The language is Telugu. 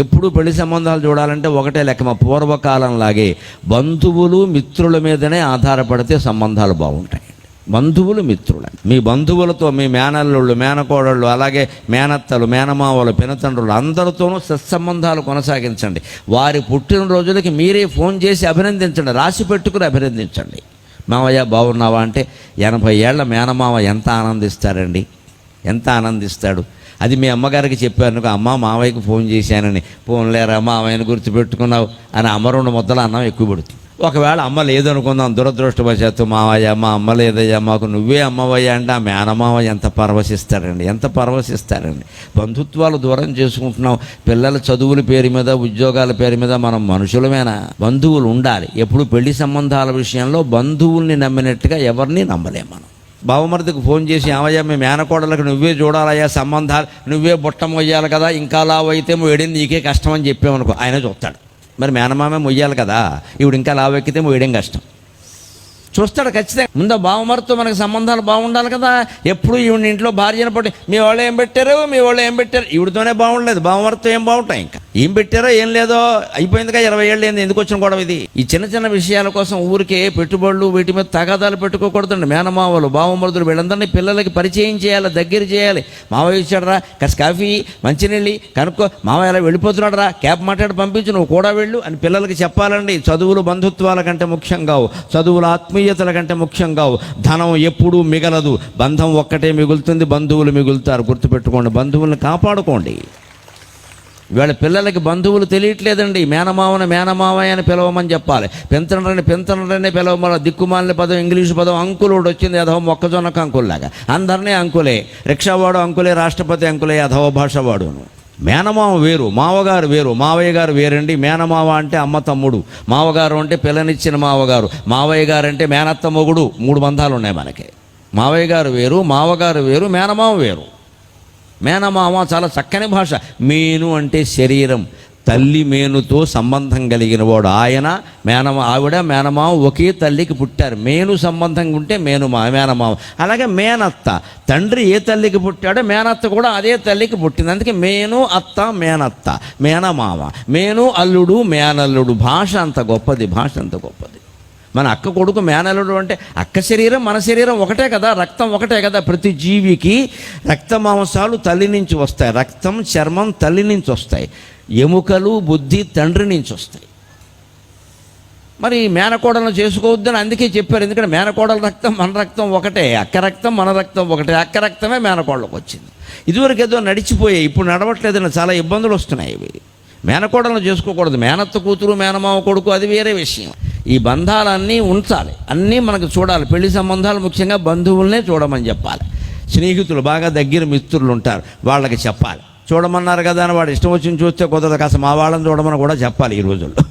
ఎప్పుడు పెళ్లి సంబంధాలు చూడాలంటే ఒకటే లెక్క, మా పూర్వకాలంలాగే బంధువులు మిత్రుల మీదనే ఆధారపడితే సంబంధాలు బాగుంటాయి. బంధువులు మిత్రులు, మీ బంధువులతో, మీ మేనల్లుళ్ళు, మేనకోడళ్ళు, అలాగే మేనత్తలు, మేనమావలు, పినతండ్రులు అందరితోనూ సత్సంబంధాలు కొనసాగించండి. వారి పుట్టినరోజులకి మీరే ఫోన్ చేసి అభినందించండి, రాసి పెట్టుకుని అభినందించండి. మావయ్య బాగున్నావా అంటే 80 ఏళ్ల మేనమావ ఎంత ఆనందిస్తారండి, ఎంత ఆనందిస్తాడు. అది మీ అమ్మగారికి చెప్పాను, అమ్మ మావయ్యకి ఫోన్ చేశానని, ఫోన్లేరా మావయ్యని గుర్తుపెట్టుకున్నావు అని అమ్మ 2 ముద్దలు అన్నం ఎక్కువ పడుతుంది. ఒకవేళ అమ్మ లేదనుకుందాం, దురదృష్టవశాత్తు మావయ్య మా అమ్మ లేదయ్యా మాకు నువ్వే అమ్మవయ్యా అంటే ఆ మేనమావ ఎంత పరవశిస్తారండి, ఎంత పరవశిస్తారండి. బంధుత్వాలు దూరం చేసుకుంటున్నాం. పిల్లల చదువుల పేరు మీద, ఉద్యోగాల పేరు మీద మనం మనుషులమేనా? బంధువులు ఉండాలి. ఎప్పుడు పెళ్లి సంబంధాల విషయంలో బంధువుల్ని నమ్మినట్టుగా ఎవరిని నమ్మలేం మనం. బావమరిదికి ఫోన్ చేసి ఏమయ్యా మీ మేనకోడలకు నువ్వే చూడాలయ్యా సంబంధాలు, నువ్వే బుట్ట మొయ్యాలి కదా, ఇంకా లావైతే మొయ్యడం నీకే కష్టం అని చెప్పామనుకో, ఆయన చూస్తాడు. మరి మేనమామే మొయ్యాలి కదా, ఇప్పుడు ఇంకా లావెక్కితే మొయ్యడం కష్టం. చూస్తాడు ఖచ్చితంగా. ముందు బావమరితో మనకు సంబంధాలు బాగుండాలి కదా. ఎప్పుడు ఈవిడ ఇంట్లో భార్యను పట్టి మీ వాళ్ళు ఏం పెట్టారు, మీ వాళ్ళు ఏం పెట్టారు, ఈవిడతోనే బాగుండలేదు, బావమరితో ఏం బాగుంటాయి. ఇంకా ఏం పెట్టారో ఏం లేదో అయిపోయిందిగా, 20 ఏళ్ళు ఏంది, ఎందుకు వచ్చిన గొడవ ఇది. ఈ చిన్న చిన్న విషయాల కోసం ఊరికే పెట్టుబడులు వీటి మీద తగాదాలు పెట్టుకోకూడదండి. మేనమావలు, బావమరుదులు వీళ్ళందరినీ పిల్లలకి పరిచయం చేయాలి, దగ్గర చేయాలి. మావయ్య ఇచ్చాడరా కాస్త కాఫీ మంచినీళ్ళు కనుక్కో, మావయ్య ఎలా వెళ్ళిపోతున్నాడు రా, క్యాబ్ మాట్లాడి పంపించు, నువ్వు కూడా వెళ్ళు అని పిల్లలకి చెప్పాలండి. చదువులు బంధుత్వాల కంటే ముఖ్యం కావు, చదువులు ఆత్మీయతల కంటే ముఖ్యం కావు. ధనం ఎప్పుడూ మిగలదు, బంధం ఒక్కటే మిగులుతుంది, బంధువులు మిగులుతారు. గుర్తుపెట్టుకోండి, బంధువులను కాపాడుకోండి. వీళ్ళ పిల్లలకి బంధువులు తెలియట్లేదండి. మేనమావని మేనమావయ్య అని పిలవమని చెప్పాలి, పెంతండ్రని పెంతండ్రనే పిలవమని. దిక్కుమాలిన పదం ఇంగ్లీషు పదం అంకులుడు వచ్చింది, అధవ మొక్కజొన్నకు అంకుల్లాగా. అందరినీ అంకులే, రిక్షావాడు అంకులే, రాష్ట్రపతి అంకులే, అధవ భాష వాడును. మేనమావ వేరు, మావగారు వేరు, మావయ్య గారు వేరండి. మేనమావ అంటే అమ్మ తమ్ముడు, మావగారు అంటే పిల్లనిచ్చిన మావగారు, మావయ్య గారు అంటే మేనత్త మొగుడు. 3 బంధాలు ఉన్నాయి మనకి. మావయ్య గారు వేరు, మావగారు వేరు, మేనమావ వేరు. మేనమామ చాలా చక్కని భాష. మేను అంటే శరీరం, తల్లి మేనుతో సంబంధం కలిగిన వాడు ఆయన. ఆవిడ మేనమామ ఒకే తల్లికి పుట్టారు. మేను సంబంధం ఉంటే మేనమామ. అలాగే మేనత్త, తండ్రి ఏ తల్లికి పుట్టాడో మేనత్త కూడా అదే తల్లికి పుట్టింది. అందుకే మేను అత్త, మేనత్త, మేనమామ, మేను అల్లుడు, మేనల్లుడు. భాష అంత గొప్పది, భాష అంత గొప్పది. మన అక్క కొడుకు మేనల్లుడు అంటే అక్క శరీరం మన శరీరం ఒకటే కదా, రక్తం ఒకటే కదా. ప్రతి జీవికి రక్త మాంసాలు తల్లి నుంచి వస్తాయి, రక్తం చర్మం తల్లి నుంచి వస్తాయి, ఎముకలు బుద్ధి తండ్రి నుంచి వస్తాయి. మరి మేనకోడలను చేసుకోవద్దని అందుకే చెప్పారు. ఎందుకంటే మేనకోడల రక్తం మన రక్తం ఒకటే, అక్క రక్తం మన రక్తం ఒకటే. అక్క రక్తమే మేనకోడలకు వచ్చింది. ఇదివరకు ఏదో నడిచిపోయాయి, ఇప్పుడు నడవట్లేదని చాలా ఇబ్బందులు వస్తున్నాయి. ఇవి మేనకోడలను చేసుకోకూడదు. మేనత్త కూతురు, మేనమావ కొడుకు అది వేరే విషయం. ఈ బంధాలన్నీ ఉంచాలి, అన్నీ మనకు చూడాలి. పెళ్లి సంబంధాలు ముఖ్యంగా బంధువులనే చూడమని చెప్పాలి. స్నేహితులు, బాగా దగ్గర మిత్రులు ఉంటారు, వాళ్ళకి చెప్పాలి. చూడమన్నారు కదా అని వాడు ఇష్టం వచ్చింది చూస్తే కుదరదు, కాస్త మా వాళ్ళని చూడమని కూడా చెప్పాలి ఈ రోజుల్లో.